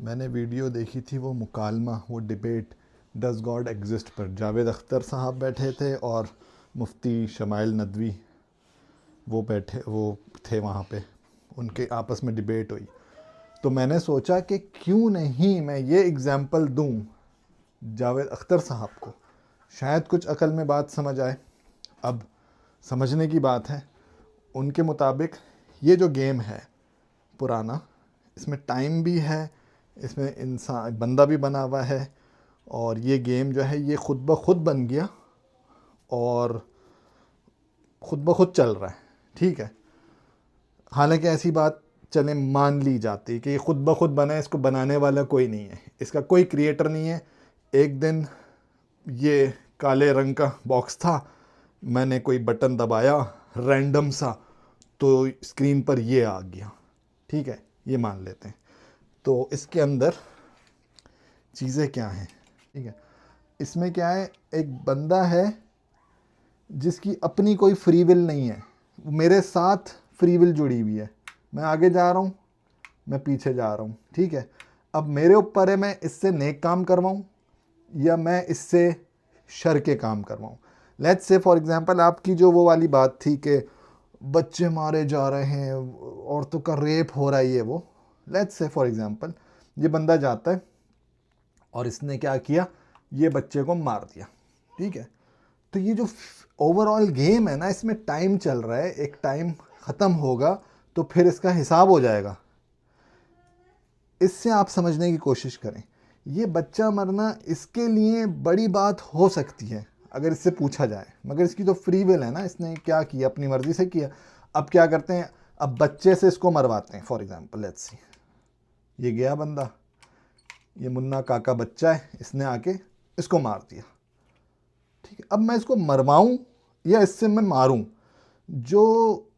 मैंने वीडियो देखी थी वो मुकालमा, वो डिबेट डज़ गॉड एग्जिस्ट पर। जावेद अख्तर साहब बैठे थे और मुफ्ती शमाइल नदवी वो थे वहाँ पे, उनके आपस में डिबेट हुई। तो मैंने सोचा कि क्यों नहीं मैं ये एग्ज़ाम्पल दूँ जावेद अख्तर साहब को, शायद कुछ अकल में बात समझ आए। अब समझने की बात है, उनके मुताबिक ये जो गेम है पुराना, इसमें टाइम भी है, इसमें इंसान बंदा भी बना हुआ है, और ये गेम जो है ये ख़ुद ब खुद बन गया और ख़ुद ब खुद चल रहा है। ठीक है, हालांकि ऐसी बात चले मान ली जाती कि ये ख़ुद ब खुद बना है, इसको बनाने वाला कोई नहीं है, इसका कोई क्रिएटर नहीं है। एक दिन ये काले रंग का बॉक्स था, मैंने कोई बटन दबाया रैंडम सा, तो स्क्रीन पर ये आ गया। ठीक है, ये मान लेते हैं। तो इसके अंदर चीज़ें क्या हैं? ठीक है, इसमें क्या है, एक बंदा है जिसकी अपनी कोई फ्री विल नहीं है, मेरे साथ फ्री विल जुड़ी हुई है। मैं आगे जा रहा हूँ, मैं पीछे जा रहा हूँ। ठीक है, अब मेरे ऊपर है मैं इससे नेक काम करवाऊँ या मैं इससे शर के काम करवाऊँ। लेट्स से फॉर एग्जांपल आपकी जो वो वाली बात थी कि बच्चे मारे जा रहे हैं, औरतों का रेप हो रहा है, ये वो। लेट्स से फॉर एग्जांपल ये बंदा जाता है और इसने क्या किया, ये बच्चे को मार दिया। ठीक है, तो ये जो ओवरऑल गेम है ना, इसमें टाइम चल रहा है, एक टाइम ख़त्म होगा तो फिर इसका हिसाब हो जाएगा। इससे आप समझने की कोशिश करें, ये बच्चा मरना इसके लिए बड़ी बात हो सकती है अगर इससे पूछा जाए, मगर इसकी तो फ्री विल है ना, इसने क्या किया, अपनी मर्ज़ी से किया। अब क्या करते हैं, अब बच्चे से इसको मरवाते हैं। फॉर एग्जांपल लेट्स सी, ये गया बंदा, ये मुन्ना काका बच्चा है, इसने आके इसको मार दिया। ठीक है, अब मैं इसको मरवाऊँ या इससे मैं मारूँ? जो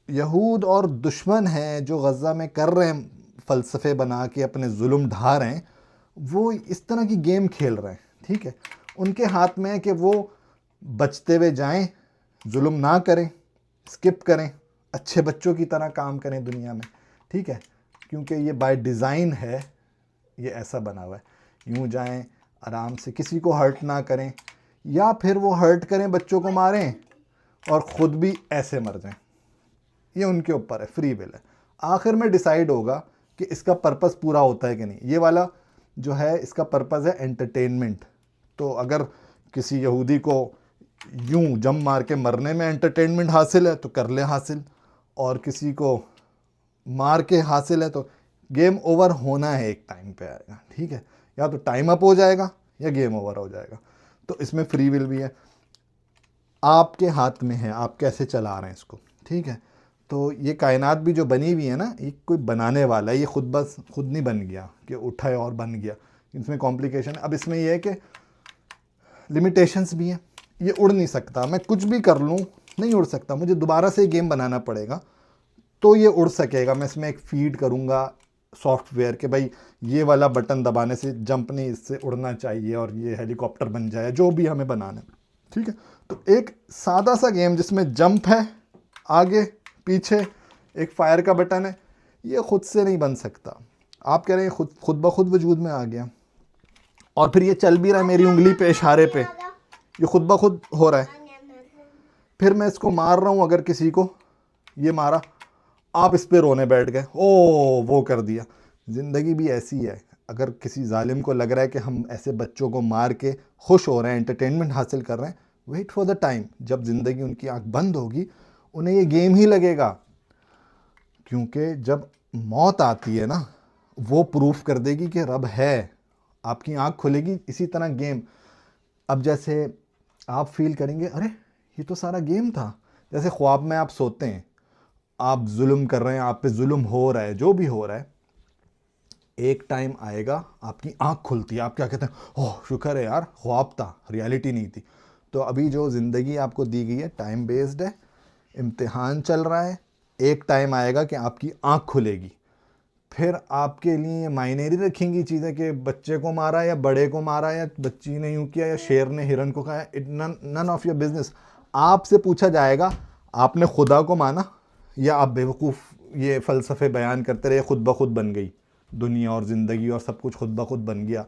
यहूद और दुश्मन हैं जो गज़ा में कर रहे हैं, फ़लसफ़े बना के अपने जुल्म ढा रहे हैं, वो इस तरह की गेम खेल रहे हैं। ठीक है, उनके हाथ में है कि वो बचते हुए जाएं, जुल्म ना करें, स्किप करें, अच्छे बच्चों की तरह काम करें दुनिया में। ठीक है, क्योंकि ये बाय डिज़ाइन है, ये ऐसा बना हुआ है, यूँ जाएं आराम से, किसी को हर्ट ना करें, या फिर वो हर्ट करें, बच्चों को मारें और ख़ुद भी ऐसे मर जाएं। ये उनके ऊपर है, फ्री विल है। आखिर में डिसाइड होगा कि इसका पर्पस पूरा होता है कि नहीं। ये वाला जो है इसका पर्पस है एंटरटेनमेंट। तो अगर किसी यहूदी को यूं जम मार के मरने में एंटरटेनमेंट हासिल है तो कर ले हासिल, और किसी को मार के हासिल है तो गेम ओवर होना है, एक टाइम पे आएगा। ठीक है, या तो टाइम अप हो जाएगा या गेम ओवर हो जाएगा। तो इसमें फ्री विल भी है, आपके हाथ में है आप कैसे चला रहे हैं इसको। ठीक है, तो ये कायनात भी जो बनी हुई है ना, ये कोई बनाने वाला है, ये खुद बस खुद नहीं बन गया कि उठाए और बन गया, इसमें कॉम्प्लिकेशन है। अब इसमें ये है कि लिमिटेशंस भी हैं, ये उड़ नहीं सकता, मैं कुछ भी कर लूँ नहीं उड़ सकता, मुझे दोबारा से गेम बनाना पड़ेगा तो ये उड़ सकेगा। मैं इसमें एक फीड करूँगा सॉफ्टवेयर के भाई ये वाला बटन दबाने से जंप नहीं, इससे उड़ना चाहिए और ये हेलीकॉप्टर बन जाए, जो भी हमें बनाना है। ठीक है, तो एक सादा सा गेम जिसमें जंप है, आगे पीछे एक फायर का बटन है, ये खुद से नहीं बन सकता। आप कह रहे हैं खुद ब खुद वजूद में आ गया, और फिर ये चल भी रहा है मेरी उंगली पे, इशारे पे, ये खुद ब खुद हो रहा है। फिर मैं इसको मार रहा हूँ, अगर किसी को ये मारा, आप इस पे रोने बैठ गए, ओ वो कर दिया। ज़िंदगी भी ऐसी है, अगर किसी जालिम को लग रहा है कि हम ऐसे बच्चों को मार के खुश हो रहे हैं, एंटरटेनमेंट हासिल कर रहे हैं, वेट फॉर द टाइम जब ज़िंदगी उनकी आंख बंद होगी, उन्हें ये गेम ही लगेगा। क्योंकि जब मौत आती है ना, वो प्रूफ कर देगी कि रब है, आपकी आंख खुलेगी। इसी तरह गेम, अब जैसे आप फील करेंगे अरे ये तो सारा गेम था। जैसे ख्वाब में आप सोते हैं, आप जुल्म कर रहे हैं, आप पे जुल्म हो रहा है, जो भी हो रहा है, एक टाइम आएगा आपकी आंख खुलती है, आप क्या कहते हैं, ओह शुक्र है यार, ख्वाब था, रियलिटी नहीं थी। तो अभी जो ज़िंदगी आपको दी गई है टाइम बेस्ड है, इम्तिहान चल रहा है, एक टाइम आएगा कि आपकी आंख खुलेगी, फिर आपके लिए मायने नहीं रखेंगी चीज़ें कि बच्चे को मारा या बड़े को मारा या बच्ची ने यूँ किया या शेर ने हिरन को खाया, it none of your business. आपसे पूछा जाएगा आपने खुदा को माना या आप बेवकूफ़ ये फ़लसफ़े बयान करते रहे खुद ब खुद बन गई। दुनिया और ज़िंदगी और सब कुछ खुद ब खुद बन गया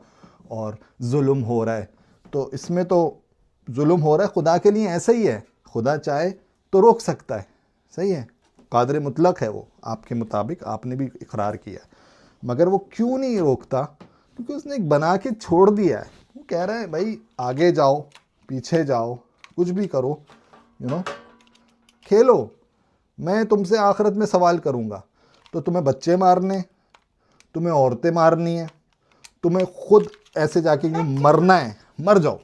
और जुल्म हो रहा है, तो इसमें तो जुल्म हो रहा है। खुदा के लिए ऐसा ही है, खुदा चाहे तो रोक सकता है, सही है, कादिर मुतलक है वो, आपके मुताबिक आपने भी इकरार किया है। मगर वो क्यों नहीं रोकता? क्योंकि उसने एक बना के छोड़ दिया है। वो कह रहा है भाई आगे जाओ, पीछे जाओ, कुछ भी करो, खेलो, मैं तुमसे आखिरत में सवाल करूँगा। तो तुम्हें बच्चे मारने, तुम्हें औरतें मारनी है, तुम्हें खुद ऐसे जाके मरना है, मर जाओ,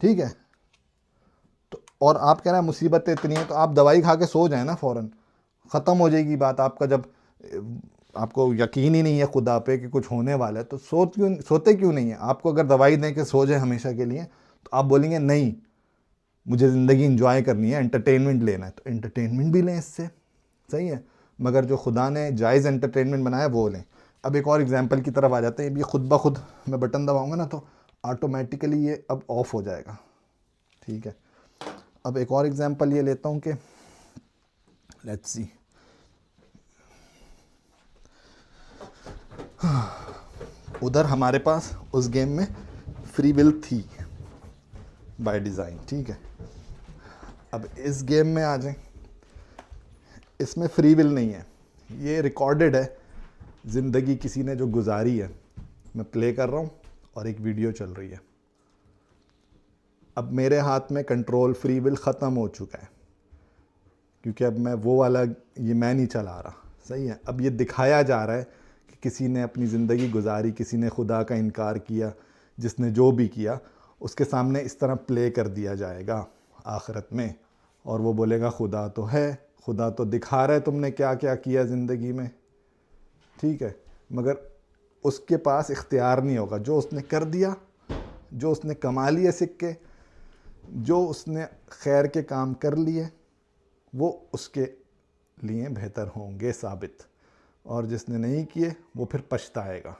ठीक है। तो और आप कह रहे हैं मुसीबतें इतनी हैं, तो आप दवाई खा के सो जाए ना, फ़ौरन ख़त्म हो जाएगी बात आपका। जब आपको यकीन ही नहीं है खुदा पे कि कुछ होने वाला है, तो सोते क्यों नहीं है? आपको अगर दवाई दें कि सो जाए हमेशा के लिए, तो आप बोलेंगे नहीं, मुझे ज़िंदगी इंजॉय करनी है, एंटरटेनमेंट लेना है, तो एंटरटेनमेंट भी लें इससे, सही है। मगर जो खुदा ने जायज़ एंटरटेनमेंट बनाया वो लें। अब एक और एग्जांपल की तरफ आ जाते हैं। ये खुद ब खुद मैं बटन दबाऊंगा ना तो ऑटोमेटिकली ये अब ऑफ हो जाएगा, ठीक है। अब एक और एग्जांपल ये लेता हूँ कि लेट्स सी, उधर हमारे पास उस गेम में फ्री विल थी बाय डिज़ाइन, ठीक है। अब इस गेम में आ जाए, इसमें फ्री विल नहीं है, ये रिकॉर्डेड है ज़िंदगी किसी ने जो गुजारी है। मैं प्ले कर रहा हूँ और एक वीडियो चल रही है। अब मेरे हाथ में कंट्रोल फ्री विल ख़त्म हो चुका है, क्योंकि अब मैं वो वाला ये मैं नहीं चला रहा, सही है। अब ये दिखाया जा रहा है कि किसी ने अपनी ज़िंदगी गुजारी, किसी ने खुदा का इनकार किया, जिसने जो भी किया उसके सामने इस तरह प्ले कर दिया जाएगा आखिरत में, और वो बोलेगा खुदा तो है, खुदा तो दिखा रहा है तुमने क्या क्या किया ज़िंदगी में, ठीक है। मगर उसके पास इख्तियार नहीं होगा, जो उसने कर दिया, जो उसने कमा लिए सिक्के, जो उसने खैर के काम कर लिए, वो उसके लिए बेहतर होंगे साबित, और जिसने नहीं किए वो फिर पछताएगा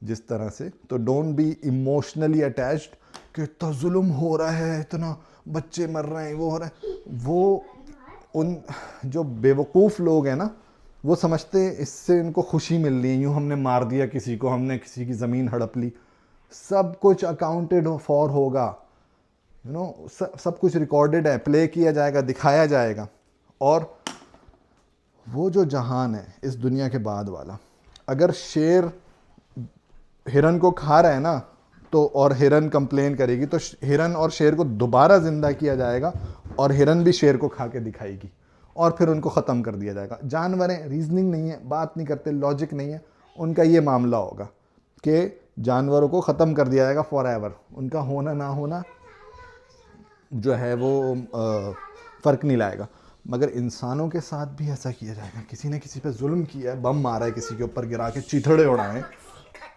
जिस तरह से। तो डोंट बी इमोशनली अटैच्ड कि इतना जुल्म हो रहा है, इतना बच्चे मर रहे हैं, वो हो रहा है। वो उन जो बेवकूफ़ लोग हैं ना, वो समझते हैं इससे इनको खुशी मिल रही है, यूँ हमने मार दिया किसी को, हमने किसी की ज़मीन हड़प ली, सब कुछ अकाउंटेड फॉर होगा, सब कुछ रिकॉर्डेड है, प्ले किया जाएगा, दिखाया जाएगा। और वो जो जहान है इस दुनिया के बाद वाला, अगर शेर हिरन को खा रहा है ना, तो और हिरन कंप्लेन करेगी, तो हिरन और शेर को दोबारा ज़िंदा किया जाएगा और हिरन भी शेर को खा के दिखाएगी और फिर उनको ख़त्म कर दिया जाएगा। जानवर हैं, रीजनिंग नहीं है, बात नहीं करते, लॉजिक नहीं है, उनका ये मामला होगा कि जानवरों को ख़त्म कर दिया जाएगा फॉर एवर, उनका होना ना होना जो है वो फ़र्क नहीं लाएगा। मगर इंसानों के साथ भी ऐसा किया जाएगा। किसी ने किसी पे जुल्म किया है, बम मारा है, किसी के ऊपर गिरा के चिथड़े उड़ाए,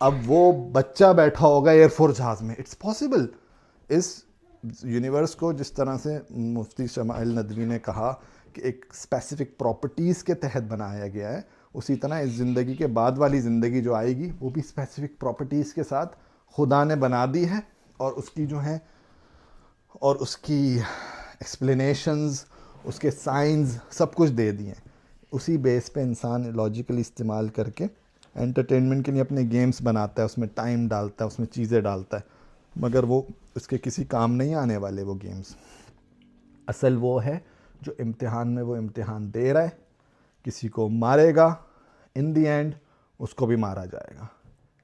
अब वो बच्चा बैठा होगा एयरफोर्स जहाज़ में, इट्स पॉसिबल। इस यूनिवर्स को जिस तरह से मुफ्ती शमाइल नदवी ने कहा कि एक स्पेसिफिक प्रॉपर्टीज़ के तहत बनाया गया है, उसी तरह इस ज़िंदगी के बाद वाली ज़िंदगी जो आएगी वो भी स्पेसिफिक प्रॉपर्टीज़ के साथ खुदा ने बना दी है, और उसकी जो है और उसकी एक्सप्लेनेशंस, उसके साइंस सब कुछ दे दिए। उसी बेस पे इंसान लॉजिकली इस्तेमाल करके एंटरटेनमेंट के लिए अपने गेम्स बनाता है, उसमें टाइम डालता है, उसमें चीज़ें डालता है, मगर वो उसके किसी काम नहीं आने वाले वो गेम्स। असल वो है जो इम्तिहान में वो इम्तिहान दे रहा है, किसी को मारेगा, इन दी एंड उसको भी मारा जाएगा।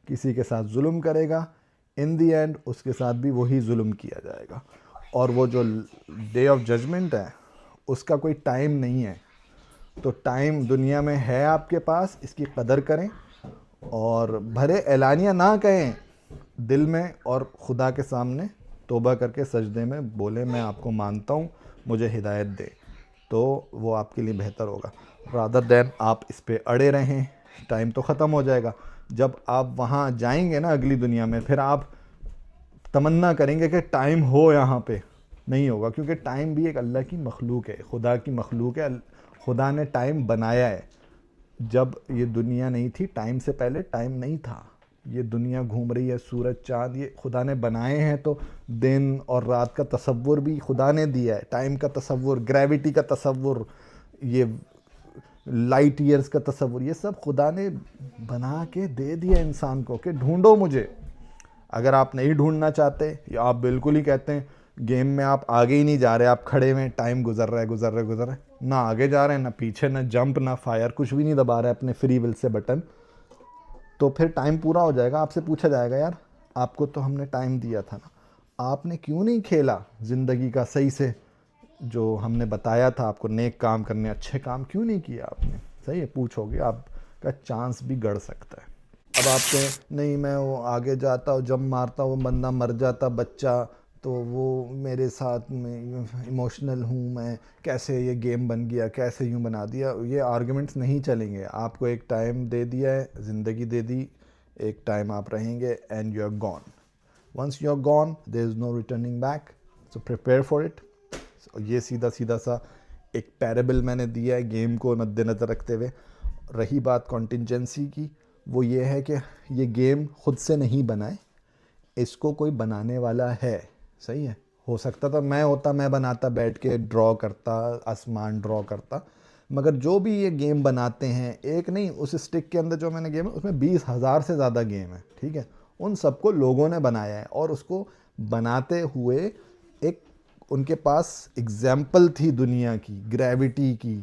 किसी के साथ जुल्म करेगा, इन दी एंड उसके साथ भी वही जुल्म किया जाएगा। और वो जो डे ऑफ जजमेंट है उसका कोई टाइम नहीं है। तो टाइम दुनिया में है आपके पास, इसकी कदर करें और भरे एलानिया ना कहें, दिल में और खुदा के सामने तौबा करके सजदे में बोले मैं आपको मानता हूँ, मुझे हिदायत दे, तो वो आपके लिए बेहतर होगा। रादर दैन आप इस पे अड़े रहें, टाइम तो ख़त्म हो जाएगा। जब आप वहाँ जाएंगे ना अगली दुनिया में, फिर आप तमन्ना करेंगे कि टाइम हो, यहाँ पे नहीं होगा, क्योंकि टाइम भी एक अल्लाह की मखलूक है, खुदा की मखलूक है। खुदा ने टाइम बनाया है। जब ये दुनिया नहीं थी, टाइम से पहले टाइम नहीं था। ये दुनिया घूम रही है, सूरज चाँद ये खुदा ने बनाए हैं, तो दिन और रात का तसव्वुर भी खुदा ने दिया है, टाइम का तसव्वुर, ग्रेविटी का तसव्वुर, ये लाइट ईयर्स का तस्वुर, ये सब खुदा ने बना के दे दिया इंसान को कि ढूंढो मुझे। अगर आप नहीं ढूंढना चाहते या आप बिल्कुल ही कहते हैं गेम में आप आगे ही नहीं जा रहे, आप खड़े में टाइम गुजर रहा है, ना आगे जा रहे हैं, ना पीछे, ना जंप, ना फायर, कुछ भी नहीं दबा रहे अपने फ्री विल से बटन, तो फिर टाइम पूरा हो जाएगा। आपसे पूछा जाएगा यार आपको तो हमने टाइम दिया था ना, आपने क्यों नहीं खेला ज़िंदगी का सही से, जो हमने बताया था आपको नेक काम करने, अच्छे काम क्यों नहीं किया आपने। सही है, पूछोगे, आपका चांस भी गड़ सकता है। अब आप कहें नहीं मैं वो आगे जाता हूँ, जब मारता वो बंदा मर जाता बच्चा, तो वो मेरे साथ में इमोशनल हूँ मैं, कैसे ये गेम बन गया, कैसे यूँ बना दिया। ये आर्गुमेंट्स नहीं चलेंगे। आपको एक टाइम दे दिया है, ज़िंदगी दे दी, एक टाइम आप रहेंगे and you are gone. Once you are gone there is no returning back, so prepare for it. ये सीधा सीधा सा एक पैरेबल मैंने दिया है गेम को मद्देनज़र रखते हुए। रही बात कॉन्टिजेंसी की, वो ये है कि ये गेम खुद से नहीं बनाए, इसको कोई बनाने वाला है। सही है, हो सकता था मैं होता, मैं बनाता, बैठ के ड्रॉ करता, आसमान ड्रॉ करता, मगर जो भी ये गेम बनाते हैं, एक नहीं, उस स्टिक के अंदर जो मैंने गेम है उसमें 20,000 से ज़्यादा गेम है, ठीक है। उन सबको लोगों ने बनाया है और उसको बनाते हुए एक उनके पास एग्जाम्पल थी दुनिया की, ग्रेविटी की,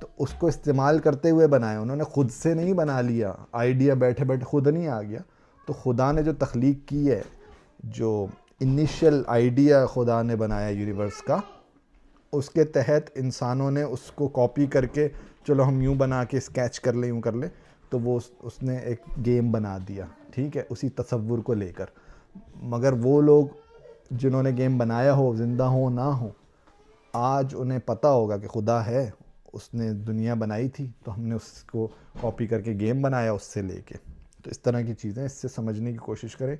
तो उसको इस्तेमाल करते हुए बनाया। उन्होंने खुद से नहीं बना लिया, आइडिया बैठे बैठे खुद नहीं आ गया। तो खुदा ने जो तख्लीक की है, जो इनिशियल आइडिया खुदा ने बनाया यूनिवर्स का, उसके तहत इंसानों ने उसको कॉपी करके चलो हम यूँ बना के स्केच कर ले, यूँ कर ले, तो वो उसने एक गेम बना दिया, ठीक है, उसी तसव्वुर को लेकर। मगर वो लोग जिन्होंने गेम बनाया हो, ज़िंदा हो ना हो, आज उन्हें पता होगा कि खुदा है, उसने दुनिया बनाई थी, तो हमने उसको कॉपी करके गेम बनाया उससे लेके। तो इस तरह की चीज़ें, इससे समझने की कोशिश करें।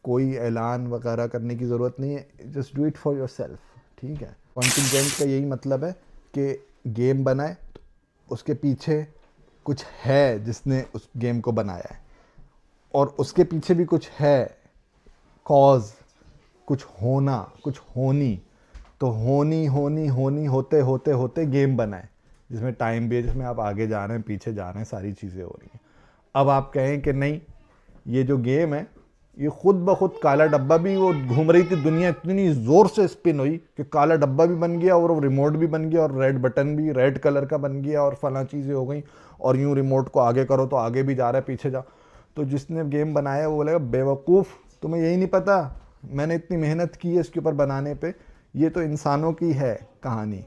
कोई ऐलान वगैरह करने की ज़रूरत नहीं है, just do it for your self, ठीक है। कॉन्टिजेंट का यही मतलब है कि गेम बनाए तो उसके पीछे कुछ है जिसने उस गेम को बनाया है, और उसके पीछे भी कुछ है, कॉज, कुछ होना, कुछ होनी। तो होनी होनी होनी होते होते होते गेम बनाए, जिसमें टाइम भी है, जिसमें आप आगे जा रहे हैं, पीछे जा रहे हैं, सारी चीज़ें हो रही हैं। अब आप कहें कि नहीं, ये जो गेम है ये खुद ब खुद काला डब्बा भी, वो घूम रही थी दुनिया, इतनी ज़ोर से स्पिन हुई कि काला डब्बा भी बन गया और वो रिमोट भी बन गया और रेड बटन भी रेड कलर का बन गया और फला चीज़ें हो गई, और यूँ रिमोट को आगे करो तो आगे भी जा रहा है, पीछे जा। तो जिसने गेम बनाया वो बोलेगा बेवकूफ़, तुम्हें यही नहीं पता, मैंने इतनी मेहनत की है इसके ऊपर बनाने पे, ये तो इंसानों की है कहानी।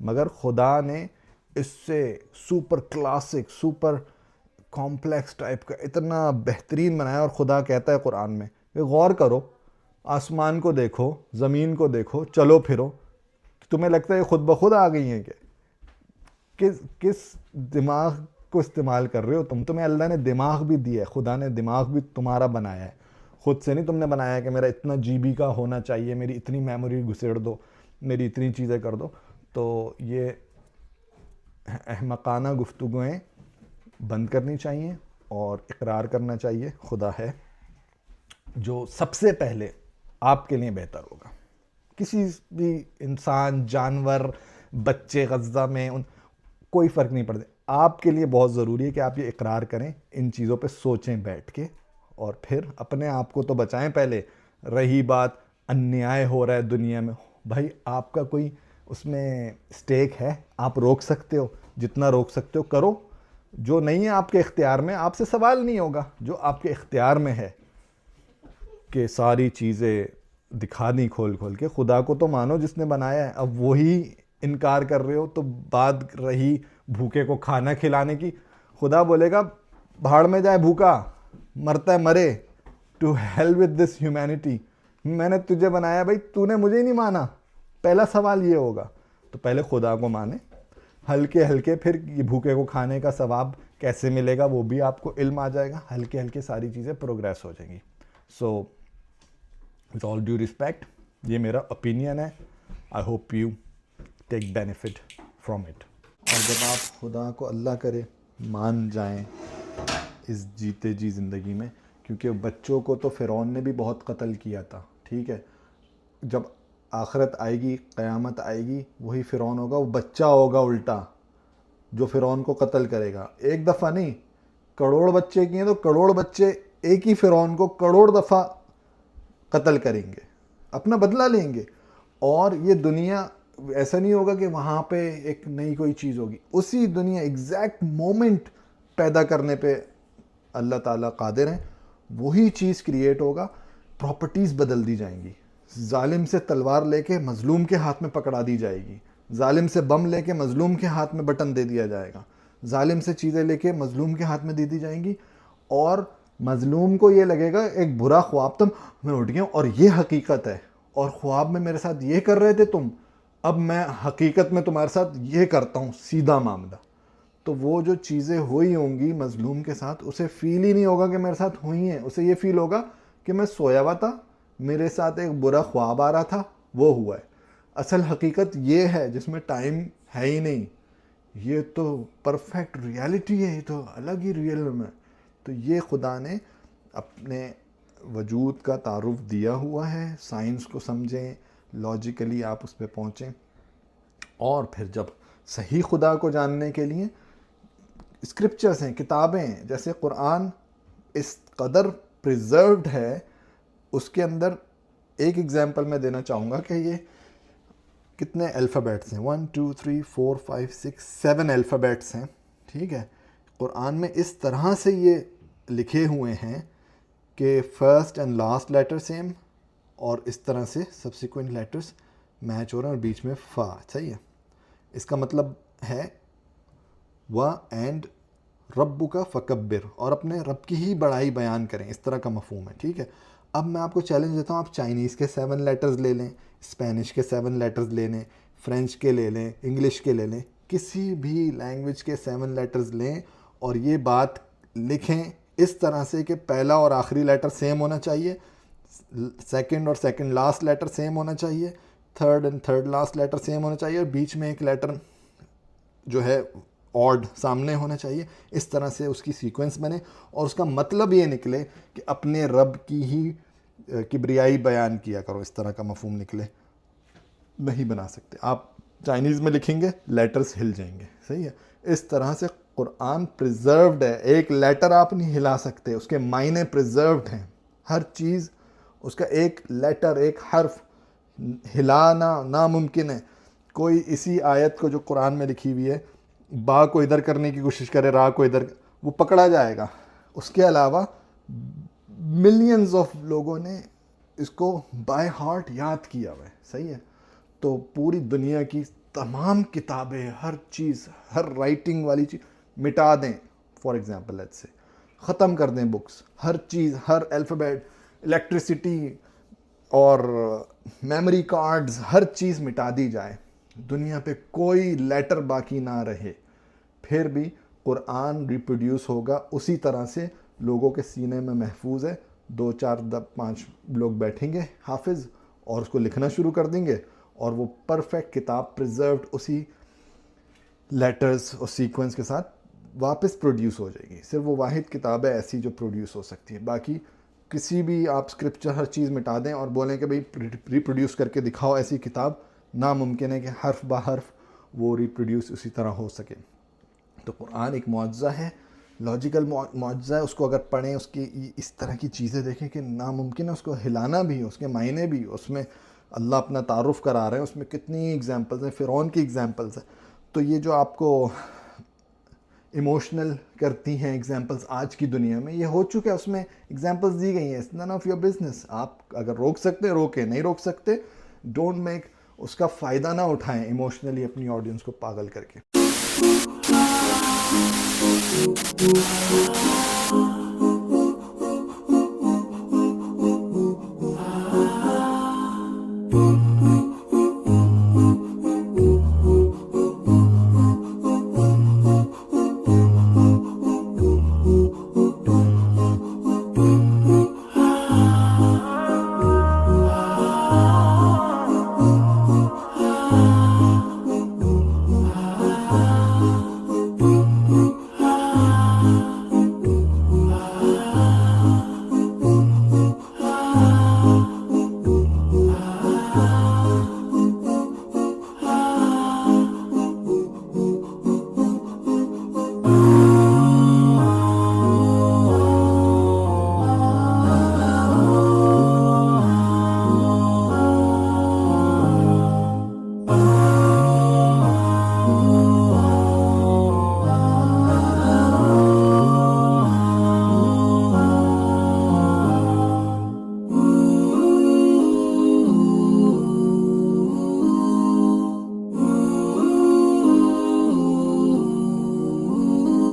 मगर खुदा ने इससे super classic, super complex type का इतना बेहतरीन बनाया। और खुदा कहता है कुरान में, गौर करो, आसमान को देखो, ज़मीन को देखो, चलो फिरो, तुम्हें लगता है खुद ब खुद आ गई हैं क्या? किस दिमाग को इस्तेमाल कर रहे हो तुम? तुम्हें अल्लाह ने दिमाग भी दिया है, खुदा ने दिमाग भी तुम्हारा बनाया है, खुद से नहीं तुमने बनाया कि मेरा इतना जीबी का होना चाहिए, मेरी इतनी मेमोरी घुसेड़ दो, मेरी इतनी चीज़ें कर दो। तो ये अहमकाना गुफ्तगुएँ बंद करनी चाहिए और इकरार करना चाहिए खुदा है, जो सबसे पहले आपके लिए बेहतर होगा। किसी भी इंसान, जानवर, बच्चे गज़ा में, उन कोई फ़र्क नहीं पड़ता, आपके लिए बहुत ज़रूरी है कि आप ये इकरार करें, इन चीज़ों पे सोचें बैठ के, और फिर अपने आप को तो बचाएं पहले। रही बात अन्याय हो रहा है दुनिया में, भाई आपका कोई उसमें स्टेक है, आप रोक सकते हो, जितना रोक सकते हो करो। जो नहीं है आपके इख्तियार में, आपसे सवाल नहीं होगा। जो आपके इख्तियार में है कि सारी चीज़ें दिखा दी खोल खोल के, खुदा को तो मानो जिसने बनाया है, अब वही इनकार कर रहे हो, तो बात रही भूखे को खाना खिलाने की, खुदा बोलेगा भाड़ में जाए भूखा, मरता है मरे, to hell with this humanity, मैंने तुझे बनाया भाई, तूने मुझे ही नहीं माना। पहला सवाल ये होगा, तो पहले खुदा को माने, हल्के हल्के फिर ये भूखे को खाने का सवाब कैसे मिलेगा वो भी आपको इल्म आ जाएगा, हल्के हल्के सारी चीज़ें प्रोग्रेस हो जाएंगी। So with all due respect, ये मेरा ओपिनियन है, I hope you take benefit from it. और जब आप खुदा को अल्लाह करे मान जाएं इस जीते जी ज़िंदगी में, क्योंकि बच्चों को तो फ़िरौन ने भी बहुत कत्ल किया था, ठीक है, जब आखिरत आएगी, क़यामत आएगी, वही फ़िरौन होगा, वो बच्चा होगा उल्टा, जो फ़िरौन को कत्ल करेगा। एक दफ़ा नहीं, करोड़ बच्चे किए तो करोड़ बच्चे एक ही फ़िरौन को करोड़ दफ़ा कत्ल करेंगे, अपना बदला लेंगे। और ये दुनिया ऐसा नहीं होगा कि वहाँ पे एक नई कोई चीज़ होगी, उसी दुनिया एग्जैक्ट मोमेंट पैदा करने पे अल्लाह ताला कादिर हैं, वही चीज़ क्रिएट होगा, प्रॉपर्टीज़ बदल दी जाएंगी। जालिम से तलवार लेके मजलूम के हाथ में पकड़ा दी जाएगी, जालिम से बम लेके मजलूम के हाथ में बटन दे दिया जाएगा, जालिम से चीज़ें लेके मजलूम के हाथ में दे दी जाएंगी। और मजलूम को ये लगेगा एक बुरा ख्वाब तुम मैं उठ गया और ये हकीकत है, और ख्वाब में मेरे साथ ये कर रहे थे तुम, अब मैं हकीकत में तुम्हारे साथ ये करता हूँ, सीधा मामला। तो वो जो चीज़ें हुई होंगी मजलूम के साथ, उसे फील ही नहीं होगा कि मेरे साथ हुई हैं, उसे ये फील होगा कि मैं सोया हुआ था, मेरे साथ एक बुरा ख्वाब आ रहा था, वो हुआ है। असल हकीकत ये है जिसमें टाइम है ही नहीं, ये तो परफेक्ट रियलिटी है, ये तो अलग ही रियलम है। तो ये खुदा ने अपने वजूद का तारुफ दिया हुआ है। साइंस को समझें, लॉजिकली आप उस पर पहुँचें, और फिर जब सही खुदा को जानने के लिए स्क्रिप्चर्स हैं, किताबें हैं, जैसे कुरान इस कदर प्रिजर्व्ड है, उसके अंदर एक एग्जांपल मैं देना चाहूँगा कि ये कितने अल्फ़ाबेट्स हैं, 1 2 3 4 5 6 7 अल्फ़ाबेट्स हैं, ठीक है। कुरान में इस तरह से ये लिखे हुए हैं कि first and last letter same, और इस तरह से सब्सिक्वेंट लेटर्स मैच हो रहे हैं और बीच में फ़ा, सही है। इसका मतलब है व एंड रब्बु का फ़कब्बिर, और अपने रब की ही बड़ाई बयान करें, इस तरह का मफ़हूम है, ठीक है। अब मैं आपको चैलेंज देता हूँ, आप चाइनीज़ के 7 लेटर्स ले लें, स्पेनिश के 7 लेटर्स ले लें, फ्रेंच के ले लें, इंग्लिश के ले लें, किसी भी लैंग्वेज के 7 लेटर्स लें और ये बात लिखें इस तरह से कि पहला और आखिरी लेटर सेम होना चाहिए, सेकंड और सेकंड लास्ट लेटर सेम होना चाहिए, third and third last letter same होना चाहिए, और बीच में एक लेटर जो है ऑड सामने होना चाहिए। इस तरह से उसकी सीक्वेंस बने और उसका मतलब ये निकले कि अपने रब की ही किब्रियाई बयान किया करो, इस तरह का मफहूम निकले। नहीं बना सकते आप, चाइनीज़ में लिखेंगे लेटर्स हिल जाएंगे, सही है। इस तरह से कुरान प्रिजर्व्ड है, एक लेटर आप नहीं हिला सकते, उसके मायने प्रिजर्व्ड हैं, हर चीज़ उसका एक लेटर एक हर्फ हिलाना नामुमकिन है। कोई इसी आयत को जो कुरान में लिखी हुई है, बा को इधर करने की कोशिश करे, रा को इधर, वो पकड़ा जाएगा। उसके अलावा मिलियंस ऑफ लोगों ने इसको बाय हार्ट याद किया हुआ है, सही है। तो पूरी दुनिया की तमाम किताबें, हर चीज़, हर राइटिंग वाली चीज़ मिटा दें, फॉर एग्जांपल लेट्स से ख़त्म कर दें बुक्स, हर चीज़, हर अल्फ़ाबेट, इलेक्ट्रिसिटी और मेमोरी कार्ड्स, हर चीज़ मिटा दी जाए, दुनिया पे कोई लेटर बाकी ना रहे, फिर भी कुरान रिप्रोड्यूस होगा उसी तरह से, लोगों के सीने में महफूज है। 2 4 5 लोग बैठेंगे हाफिज़ और उसको लिखना शुरू कर देंगे, और वो परफेक्ट किताब प्रिजर्व्ड उसी लेटर्स और सीक्वेंस के साथ वापस प्रोड्यूस हो जाएगी। सिर्फ वो वाहिद किताब है ऐसी जो प्रोड्यूस हो सकती है। बाकी किसी भी आप स्क्रिप्चर हर चीज़ मिटा दें और बोलें कि भाई रिप्रोड्यूस करके दिखाओ ऐसी किताब, नामुमकिन है कि हर्फ बा हर्फ वो रिप्रोड्यूस उसी तरह हो सके। तो कुरान एक मुआज़ा है, लॉजिकल मुआज़ा है, उसको अगर पढ़ें, उसकी इस तरह की चीज़ें देखें कि नामुमकिन है उसको हिलाना भी, उसके मायने भी, उसमें अल्लाह अपना तारुफ करा रहे हैं, उसमें कितनी एग्जांपल्स हैं, फ़िरौन की एग्जांपल्स हैं। तो ये जो आपको इमोशनल करती हैं एग्जांपल्स आज की दुनिया में, ये हो चुका है, उसमें एग्जांपल्स दी गई हैं। It's none of your business. आप अगर रोक सकते रोके, नहीं रोक सकते डोंट मेक, उसका फ़ायदा ना उठाएं इमोशनली अपनी ऑडियंस को पागल करके।